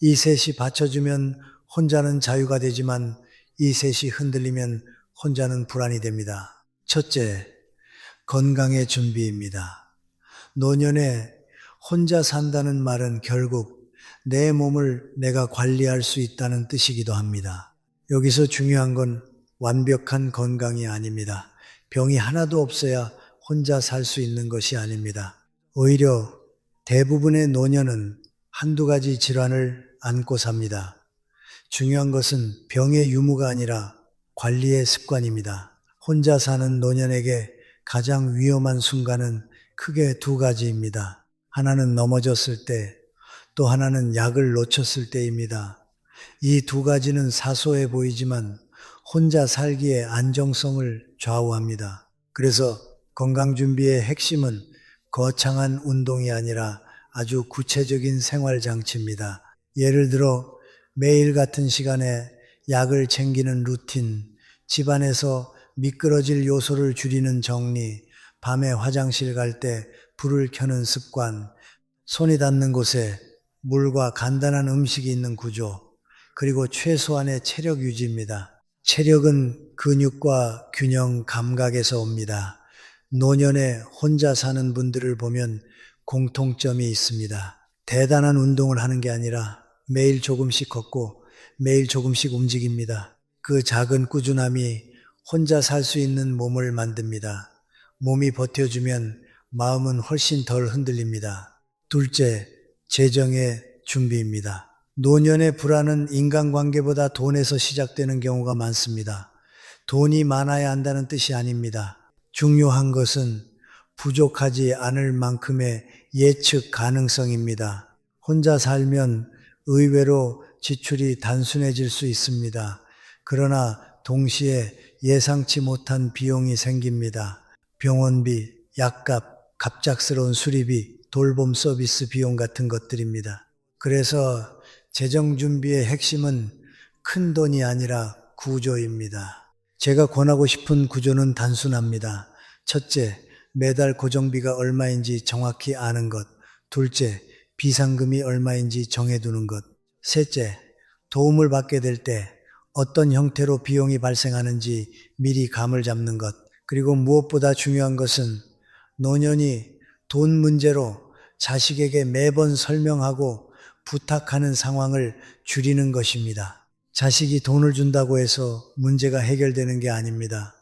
이 셋이 받쳐주면 혼자는 자유가 되지만 이 셋이 흔들리면 혼자는 불안이 됩니다. 첫째, 건강의 준비입니다. 노년에 혼자 산다는 말은 결국 내 몸을 내가 관리할 수 있다는 뜻이기도 합니다. 여기서 중요한 건 완벽한 건강이 아닙니다. 병이 하나도 없어야 혼자 살 수 있는 것이 아닙니다. 오히려 대부분의 노년은 한두 가지 질환을 안고 삽니다. 중요한 것은 병의 유무가 아니라 관리의 습관입니다. 혼자 사는 노년에게 가장 위험한 순간은 크게 두 가지입니다. 하나는 넘어졌을 때, 또 하나는 약을 놓쳤을 때입니다. 이 두 가지는 사소해 보이지만 혼자 살기의 안정성을 좌우합니다. 그래서 건강 준비의 핵심은 거창한 운동이 아니라 아주 구체적인 생활 장치입니다. 예를 들어 매일 같은 시간에 약을 챙기는 루틴, 집안에서 미끄러질 요소를 줄이는 정리, 밤에 화장실 갈 때 불을 켜는 습관, 손이 닿는 곳에 물과 간단한 음식이 있는 구조, 그리고 최소한의 체력 유지입니다. 체력은 근육과 균형 감각에서 옵니다. 노년에 혼자 사는 분들을 보면 공통점이 있습니다. 대단한 운동을 하는 게 아니라 매일 조금씩 걷고 매일 조금씩 움직입니다. 그 작은 꾸준함이 혼자 살 수 있는 몸을 만듭니다. 몸이 버텨주면 마음은 훨씬 덜 흔들립니다. 둘째, 재정의 준비입니다. 노년의 불안은 인간관계보다 돈에서 시작되는 경우가 많습니다. 돈이 많아야 한다는 뜻이 아닙니다. 중요한 것은 부족하지 않을 만큼의 예측 가능성입니다. 혼자 살면 의외로 지출이 단순해질 수 있습니다. 그러나 동시에 예상치 못한 비용이 생깁니다. 병원비, 약값, 갑작스러운 수리비, 돌봄 서비스 비용 같은 것들입니다. 그래서 재정 준비의 핵심은 큰 돈이 아니라 구조입니다. 제가 권하고 싶은 구조는 단순합니다. 첫째, 매달 고정비가 얼마인지 정확히 아는 것. 둘째, 비상금이 얼마인지 정해두는 것. 셋째, 도움을 받게 될 때 어떤 형태로 비용이 발생하는지 미리 감을 잡는 것. 그리고 무엇보다 중요한 것은 노년이 돈 문제로 자식에게 매번 설명하고 부탁하는 상황을 줄이는 것입니다. 자식이 돈을 준다고 해서 문제가 해결되는 게 아닙니다.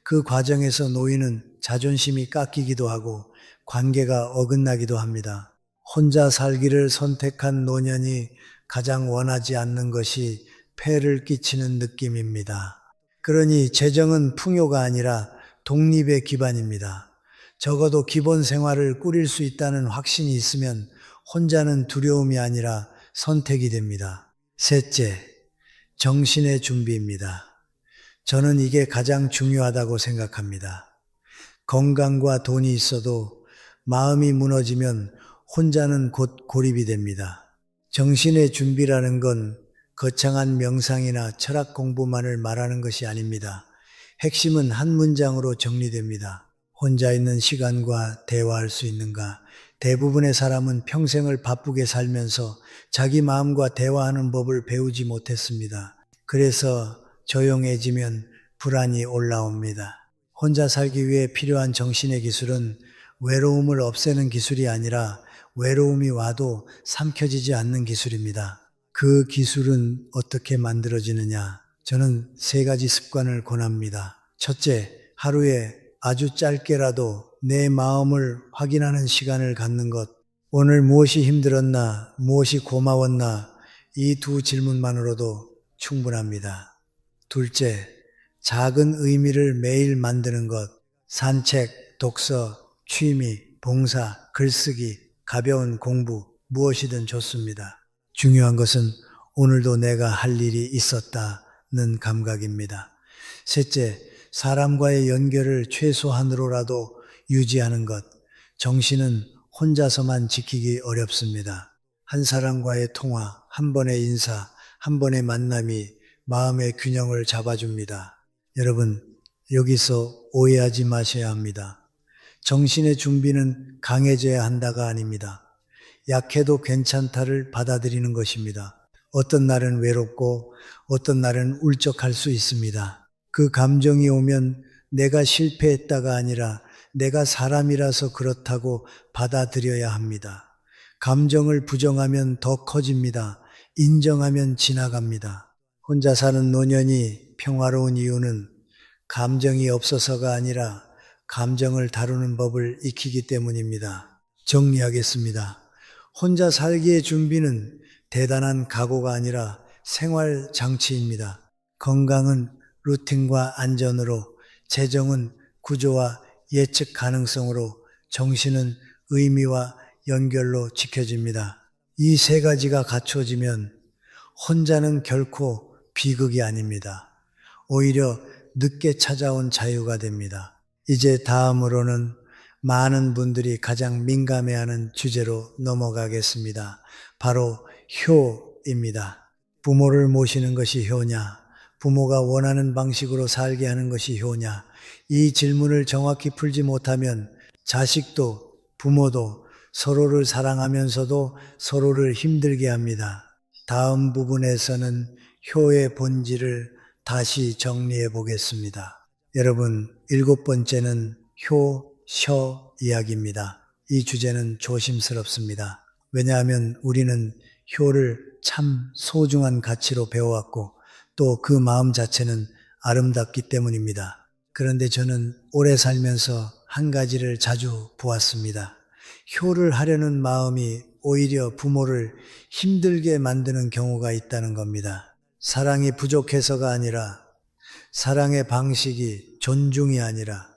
그 과정에서 노인은 자존심이 깎이기도 하고 관계가 어긋나기도 합니다. 혼자 살기를 선택한 노년이 가장 원하지 않는 것이 폐를 끼치는 느낌입니다. 그러니 재정은 풍요가 아니라 독립의 기반입니다. 적어도 기본 생활을 꾸릴 수 있다는 확신이 있으면 혼자는 두려움이 아니라 선택이 됩니다. 셋째, 정신의 준비입니다. 저는 이게 가장 중요하다고 생각합니다. 건강과 돈이 있어도 마음이 무너지면 혼자는 곧 고립이 됩니다. 정신의 준비라는 건 거창한 명상이나 철학 공부만을 말하는 것이 아닙니다. 핵심은 한 문장으로 정리됩니다. 혼자 있는 시간과 대화할 수 있는가? 대부분의 사람은 평생을 바쁘게 살면서 자기 마음과 대화하는 법을 배우지 못했습니다. 그래서 조용해지면 불안이 올라옵니다. 혼자 살기 위해 필요한 정신의 기술은 외로움을 없애는 기술이 아니라 외로움이 와도 삼켜지지 않는 기술입니다. 그 기술은 어떻게 만들어지느냐? 저는 3가지 습관을 권합니다. 첫째, 하루에 아주 짧게라도 내 마음을 확인하는 시간을 갖는 것. 오늘 무엇이 힘들었나, 무엇이 고마웠나, 이 2 질문만으로도 충분합니다. 둘째, 작은 의미를 매일 만드는 것. 산책, 독서, 취미, 봉사, 글쓰기, 가벼운 공부, 무엇이든 좋습니다. 중요한 것은 오늘도 내가 할 일이 있었다는 감각입니다. 셋째, 사람과의 연결을 최소한으로라도 유지하는 것. 정신은 혼자서만 지키기 어렵습니다. 한 사람과의 통화, 한 번의 인사, 한 번의 만남이 마음의 균형을 잡아줍니다. 여러분, 여기서 오해하지 마셔야 합니다. 정신의 준비는 강해져야 한다가 아닙니다. 약해도 괜찮다를 받아들이는 것입니다. 어떤 날은 외롭고 어떤 날은 울적할 수 있습니다. 그 감정이 오면 내가 실패했다가 아니라 내가 사람이라서 그렇다고 받아들여야 합니다. 감정을 부정하면 더 커집니다. 인정하면 지나갑니다. 혼자 사는 노년이 평화로운 이유는 감정이 없어서가 아니라 감정을 다루는 법을 익히기 때문입니다. 정리하겠습니다. 혼자 살기의 준비는 대단한 각오가 아니라 생활 장치입니다. 건강은 루틴과 안전으로, 재정은 구조와 예측 가능성으로, 정신은 의미와 연결로 지켜집니다. 이 3가지가 갖춰지면 혼자는 결코 비극이 아닙니다. 오히려 늦게 찾아온 자유가 됩니다. 이제 다음으로는 많은 분들이 가장 민감해하는 주제로 넘어가겠습니다. 바로 효입니다. 부모를 모시는 것이 효냐? 부모가 원하는 방식으로 살게 하는 것이 효냐? 이 질문을 정확히 풀지 못하면 자식도 부모도 서로를 사랑하면서도 서로를 힘들게 합니다. 다음 부분에서는 효의 본질을 다시 정리해 보겠습니다. 여러분, 7번째는 효, 셔 이야기입니다. 이 주제는 조심스럽습니다. 왜냐하면 우리는 효를 참 소중한 가치로 배워왔고 또 그 마음 자체는 아름답기 때문입니다. 그런데 저는 오래 살면서 한 가지를 자주 보았습니다. 효를 하려는 마음이 오히려 부모를 힘들게 만드는 경우가 있다는 겁니다. 사랑이 부족해서가 아니라 사랑의 방식이 존중이 아니라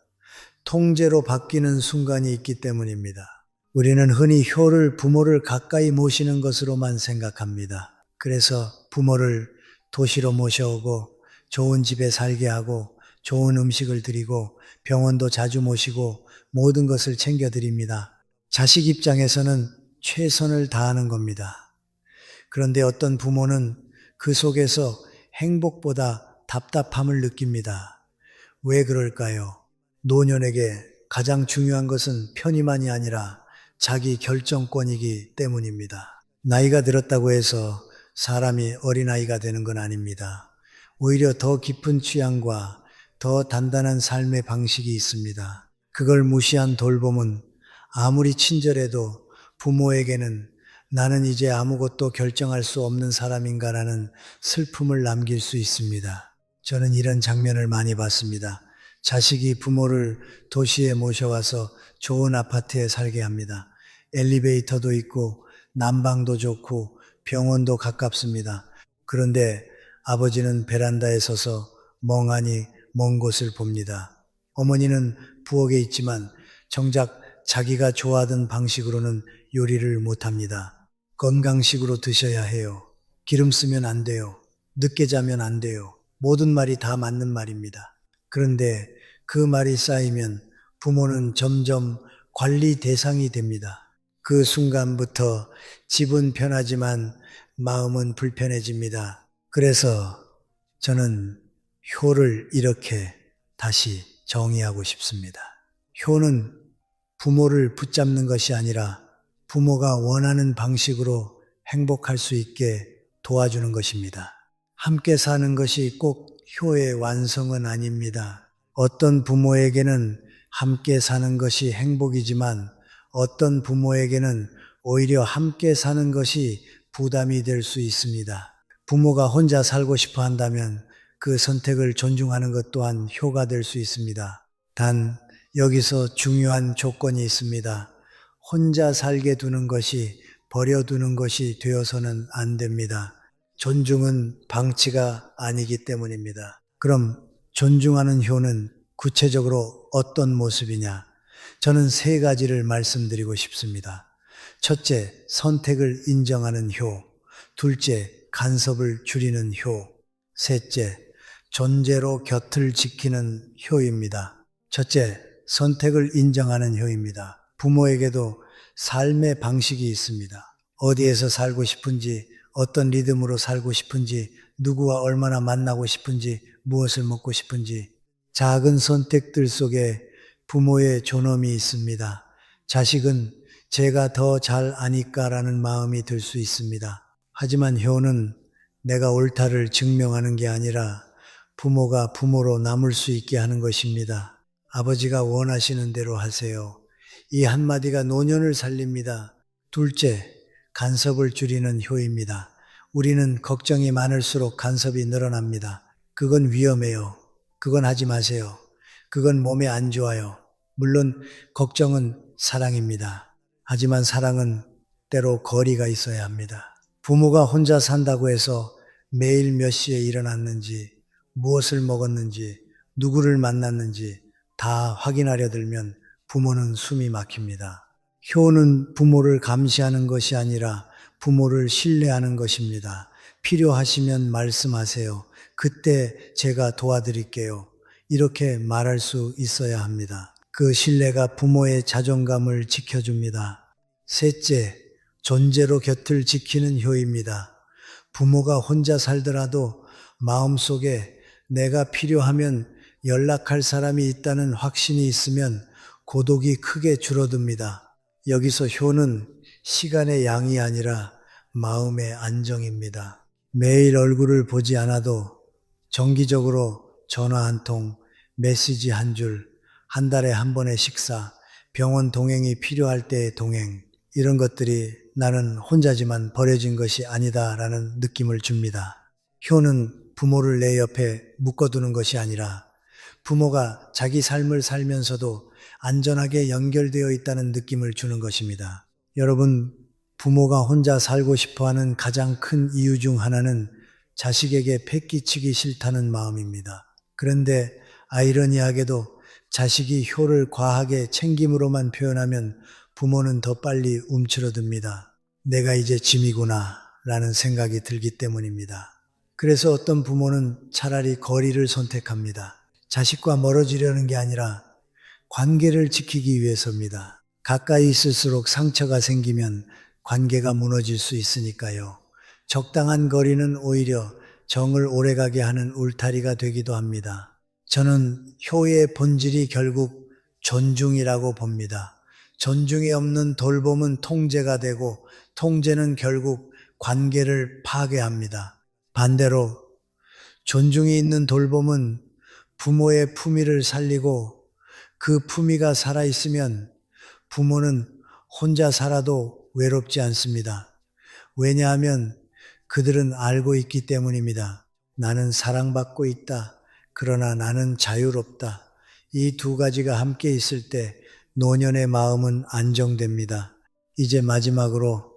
통제로 바뀌는 순간이 있기 때문입니다. 우리는 흔히 효를 부모를 가까이 모시는 것으로만 생각합니다. 그래서 부모를 도시로 모셔오고 좋은 집에 살게 하고 좋은 음식을 드리고 병원도 자주 모시고 모든 것을 챙겨드립니다. 자식 입장에서는 최선을 다하는 겁니다. 그런데 어떤 부모는 그 속에서 행복보다 답답함을 느낍니다. 왜 그럴까요? 노년에게 가장 중요한 것은 편의만이 아니라 자기 결정권이기 때문입니다. 나이가 들었다고 해서 사람이 어린아이가 되는 건 아닙니다. 오히려 더 깊은 취향과 더 단단한 삶의 방식이 있습니다. 그걸 무시한 돌봄은 아무리 친절해도 부모에게는 나는 이제 아무것도 결정할 수 없는 사람인가라는 슬픔을 남길 수 있습니다. 저는 이런 장면을 많이 봤습니다. 자식이 부모를 도시에 모셔와서 좋은 아파트에 살게 합니다. 엘리베이터도 있고 난방도 좋고 병원도 가깝습니다. 그런데 아버지는 베란다에 서서 멍하니 먼 곳을 봅니다. 어머니는 부엌에 있지만 정작 자기가 좋아하던 방식으로는 요리를 못합니다. 건강식으로 드셔야 해요. 기름 쓰면 안 돼요. 늦게 자면 안 돼요. 모든 말이 다 맞는 말입니다. 그런데 그 말이 쌓이면 부모는 점점 관리 대상이 됩니다. 그 순간부터 집은 편하지만 마음은 불편해집니다. 그래서 저는 효를 이렇게 다시 정의하고 싶습니다. 효는 부모를 붙잡는 것이 아니라 부모가 원하는 방식으로 행복할 수 있게 도와주는 것입니다. 함께 사는 것이 꼭 효의 완성은 아닙니다. 어떤 부모에게는 함께 사는 것이 행복이지만 어떤 부모에게는 오히려 함께 사는 것이 부담이 될 수 있습니다. 부모가 혼자 살고 싶어 한다면 그 선택을 존중하는 것 또한 효가 될 수 있습니다. 단 여기서 중요한 조건이 있습니다. 혼자 살게 두는 것이 버려두는 것이 되어서는 안 됩니다. 존중은 방치가 아니기 때문입니다. 그럼 존중하는 효는 구체적으로 어떤 모습이냐? 저는 세 가지를 말씀드리고 싶습니다. 첫째, 선택을 인정하는 효. 둘째, 간섭을 줄이는 효. 셋째, 존재로 곁을 지키는 효입니다. 첫째, 선택을 인정하는 효입니다. 부모에게도 삶의 방식이 있습니다. 어디에서 살고 싶은지, 어떤 리듬으로 살고 싶은지, 누구와 얼마나 만나고 싶은지, 무엇을 먹고 싶은지, 작은 선택들 속에 부모의 존엄이 있습니다. 자식은 제가 더 잘 아니까라는 마음이 들 수 있습니다. 하지만 효는 내가 옳다를 증명하는 게 아니라 부모가 부모로 남을 수 있게 하는 것입니다. 아버지가 원하시는 대로 하세요. 이 한마디가 노년을 살립니다. 둘째, 간섭을 줄이는 효입니다. 우리는 걱정이 많을수록 간섭이 늘어납니다. 그건 위험해요. 그건 하지 마세요. 그건 몸에 안 좋아요. 물론 걱정은 사랑입니다. 하지만 사랑은 때로 거리가 있어야 합니다. 부모가 혼자 산다고 해서 매일 몇 시에 일어났는지, 무엇을 먹었는지, 누구를 만났는지 다 확인하려 들면 부모는 숨이 막힙니다. 효는 부모를 감시하는 것이 아니라 부모를 신뢰하는 것입니다. 필요하시면 말씀하세요. 그때 제가 도와드릴게요. 이렇게 말할 수 있어야 합니다. 그 신뢰가 부모의 자존감을 지켜줍니다. 셋째, 존재로 곁을 지키는 효입니다. 부모가 혼자 살더라도 마음속에 내가 필요하면 연락할 사람이 있다는 확신이 있으면 고독이 크게 줄어듭니다. 여기서 효는 시간의 양이 아니라 마음의 안정입니다. 매일 얼굴을 보지 않아도 정기적으로 전화 한 통, 메시지 한 줄, 한 달에 한 번의 식사, 병원 동행이 필요할 때의 동행, 이런 것들이 나는 혼자지만 버려진 것이 아니다라는 느낌을 줍니다. 효는 부모를 내 옆에 묶어두는 것이 아니라 부모가 자기 삶을 살면서도 안전하게 연결되어 있다는 느낌을 주는 것입니다. 여러분, 부모가 혼자 살고 싶어하는 가장 큰 이유 중 하나는 자식에게 패기치기 싫다는 마음입니다. 그런데 아이러니하게도 자식이 효를 과하게 챙김으로만 표현하면 부모는 더 빨리 움츠러듭니다. 내가 이제 짐이구나 라는 생각이 들기 때문입니다. 그래서 어떤 부모는 차라리 거리를 선택합니다. 자식과 멀어지려는 게 아니라 관계를 지키기 위해서입니다. 가까이 있을수록 상처가 생기면 관계가 무너질 수 있으니까요. 적당한 거리는 오히려 정을 오래가게 하는 울타리가 되기도 합니다. 저는 효의 본질이 결국 존중이라고 봅니다. 존중이 없는 돌봄은 통제가 되고 통제는 결국 관계를 파괴합니다. 반대로 존중이 있는 돌봄은 부모의 품위를 살리고 그 품위가 살아있으면 부모는 혼자 살아도 외롭지 않습니다. 왜냐하면 그들은 알고 있기 때문입니다. 나는 사랑받고 있다. 그러나 나는 자유롭다. 이 두 가지가 함께 있을 때 노년의 마음은 안정됩니다. 이제 마지막으로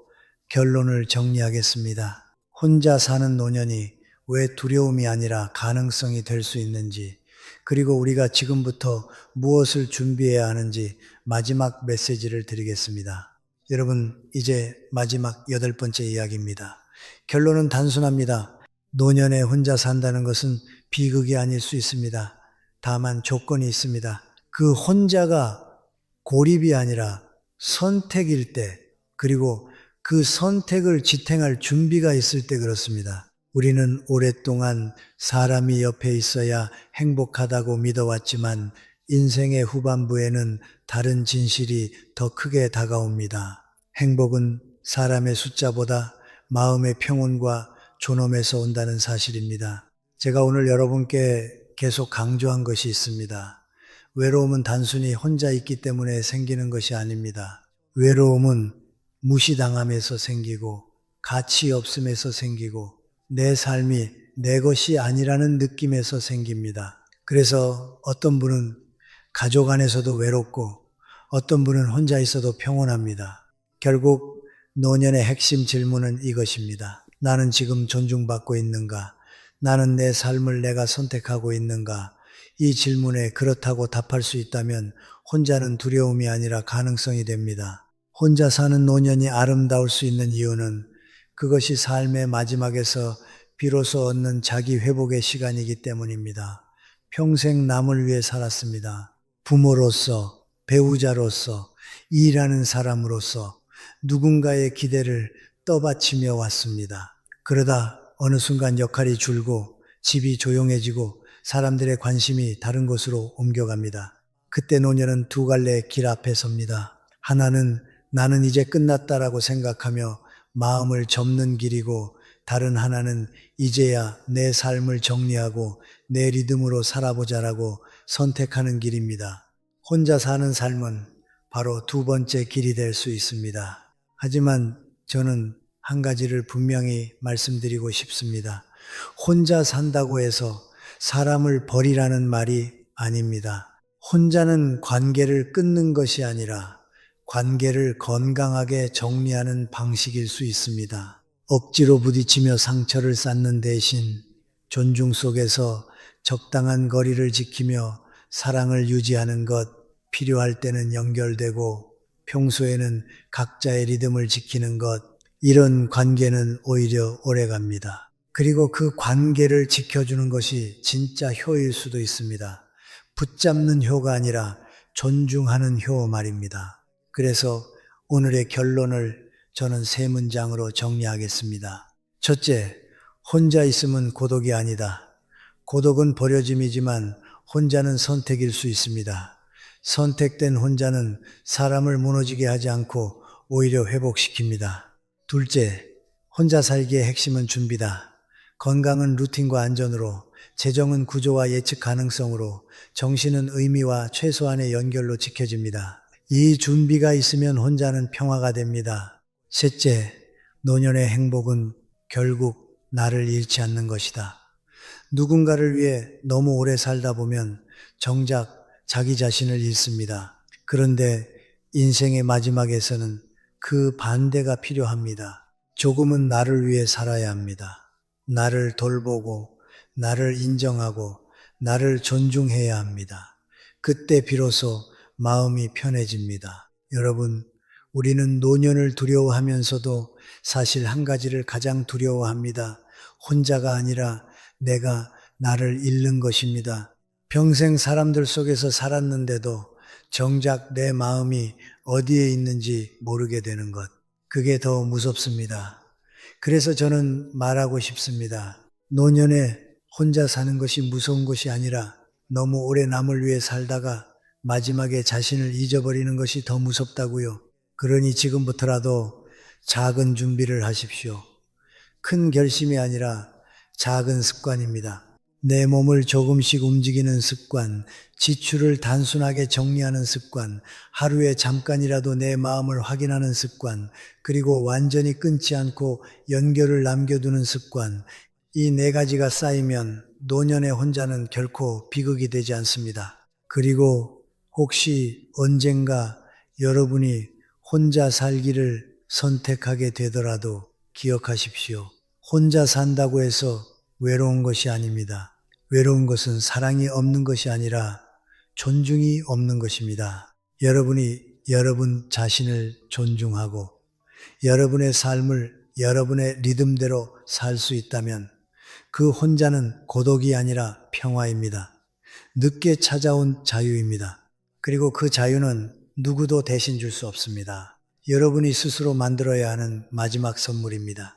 결론을 정리하겠습니다. 혼자 사는 노년이 왜 두려움이 아니라 가능성이 될 수 있는지, 그리고 우리가 지금부터 무엇을 준비해야 하는지 마지막 메시지를 드리겠습니다. 여러분, 이제 마지막 8번째 이야기입니다. 결론은 단순합니다. 노년에 혼자 산다는 것은 비극이 아닐 수 있습니다. 다만 조건이 있습니다. 그 혼자가 고립이 아니라 선택일 때, 그리고 그 선택을 지탱할 준비가 있을 때 그렇습니다. 우리는 오랫동안 사람이 옆에 있어야 행복하다고 믿어왔지만 인생의 후반부에는 다른 진실이 더 크게 다가옵니다. 행복은 사람의 숫자보다 마음의 평온과 존엄에서 온다는 사실입니다. 제가 오늘 여러분께 계속 강조한 것이 있습니다. 외로움은 단순히 혼자 있기 때문에 생기는 것이 아닙니다. 외로움은 무시당함에서 생기고 가치 없음에서 생기고 내 삶이 내 것이 아니라는 느낌에서 생깁니다. 그래서 어떤 분은 가족 안에서도 외롭고 어떤 분은 혼자 있어도 평온합니다. 결국 노년의 핵심 질문은 이것입니다. 나는 지금 존중받고 있는가? 나는 내 삶을 내가 선택하고 있는가? 이 질문에 그렇다고 답할 수 있다면 혼자는 두려움이 아니라 가능성이 됩니다. 혼자 사는 노년이 아름다울 수 있는 이유는 그것이 삶의 마지막에서 비로소 얻는 자기 회복의 시간이기 때문입니다. 평생 남을 위해 살았습니다. 부모로서, 배우자로서, 일하는 사람으로서 누군가의 기대를 떠받치며 왔습니다. 그러다 어느 순간 역할이 줄고 집이 조용해지고 사람들의 관심이 다른 곳으로 옮겨갑니다. 그때 노년은 두 갈래의 길 앞에 섭니다. 하나는 나는 이제 끝났다라고 생각하며 마음을 접는 길이고, 다른 하나는 이제야 내 삶을 정리하고 내 리듬으로 살아보자라고 선택하는 길입니다. 혼자 사는 삶은 바로 두 번째 길이 될 수 있습니다. 하지만 저는 한 가지를 분명히 말씀드리고 싶습니다. 혼자 산다고 해서 사람을 버리라는 말이 아닙니다. 혼자는 관계를 끊는 것이 아니라 관계를 건강하게 정리하는 방식일 수 있습니다. 억지로 부딪히며 상처를 쌓는 대신 존중 속에서 적당한 거리를 지키며 사랑을 유지하는 것, 필요할 때는 연결되고 평소에는 각자의 리듬을 지키는 것, 이런 관계는 오히려 오래갑니다. 그리고 그 관계를 지켜주는 것이 진짜 효일 수도 있습니다. 붙잡는 효가 아니라 존중하는 효 말입니다. 그래서 오늘의 결론을 저는 세 문장으로 정리하겠습니다. 첫째, 혼자 있음은 고독이 아니다. 고독은 버려짐이지만 혼자는 선택일 수 있습니다. 선택된 혼자는 사람을 무너지게 하지 않고 오히려 회복시킵니다. 둘째, 혼자 살기의 핵심은 준비다. 건강은 루틴과 안전으로, 재정은 구조와 예측 가능성으로, 정신은 의미와 최소한의 연결로 지켜집니다. 이 준비가 있으면 혼자는 평화가 됩니다. 셋째, 노년의 행복은 결국 나를 잃지 않는 것이다. 누군가를 위해 너무 오래 살다 보면 정작 자기 자신을 잃습니다. 그런데 인생의 마지막에서는 그 반대가 필요합니다. 조금은 나를 위해 살아야 합니다. 나를 돌보고, 나를 인정하고, 나를 존중해야 합니다. 그때 비로소 마음이 편해집니다. 여러분, 우리는 노년을 두려워하면서도 사실 한 가지를 가장 두려워합니다. 혼자가 아니라 내가 나를 잃는 것입니다. 평생 사람들 속에서 살았는데도 정작 내 마음이 어디에 있는지 모르게 되는 것. 그게 더 무섭습니다. 그래서 저는 말하고 싶습니다. 노년에 혼자 사는 것이 무서운 것이 아니라 너무 오래 남을 위해 살다가 마지막에 자신을 잊어버리는 것이 더 무섭다고요. 그러니 지금부터라도 작은 준비를 하십시오. 큰 결심이 아니라 작은 습관입니다. 내 몸을 조금씩 움직이는 습관, 지출을 단순하게 정리하는 습관, 하루에 잠깐이라도 내 마음을 확인하는 습관, 그리고 완전히 끊지 않고 연결을 남겨두는 습관, 이 네 가지가 쌓이면 노년의 혼자는 결코 비극이 되지 않습니다. 그리고 혹시 언젠가 여러분이 혼자 살기를 선택하게 되더라도 기억하십시오. 혼자 산다고 해서 외로운 것이 아닙니다. 외로운 것은 사랑이 없는 것이 아니라 존중이 없는 것입니다. 여러분이 여러분 자신을 존중하고 여러분의 삶을 여러분의 리듬대로 살 수 있다면 그 혼자는 고독이 아니라 평화입니다. 늦게 찾아온 자유입니다. 그리고 그 자유는 누구도 대신 줄 수 없습니다. 여러분이 스스로 만들어야 하는 마지막 선물입니다.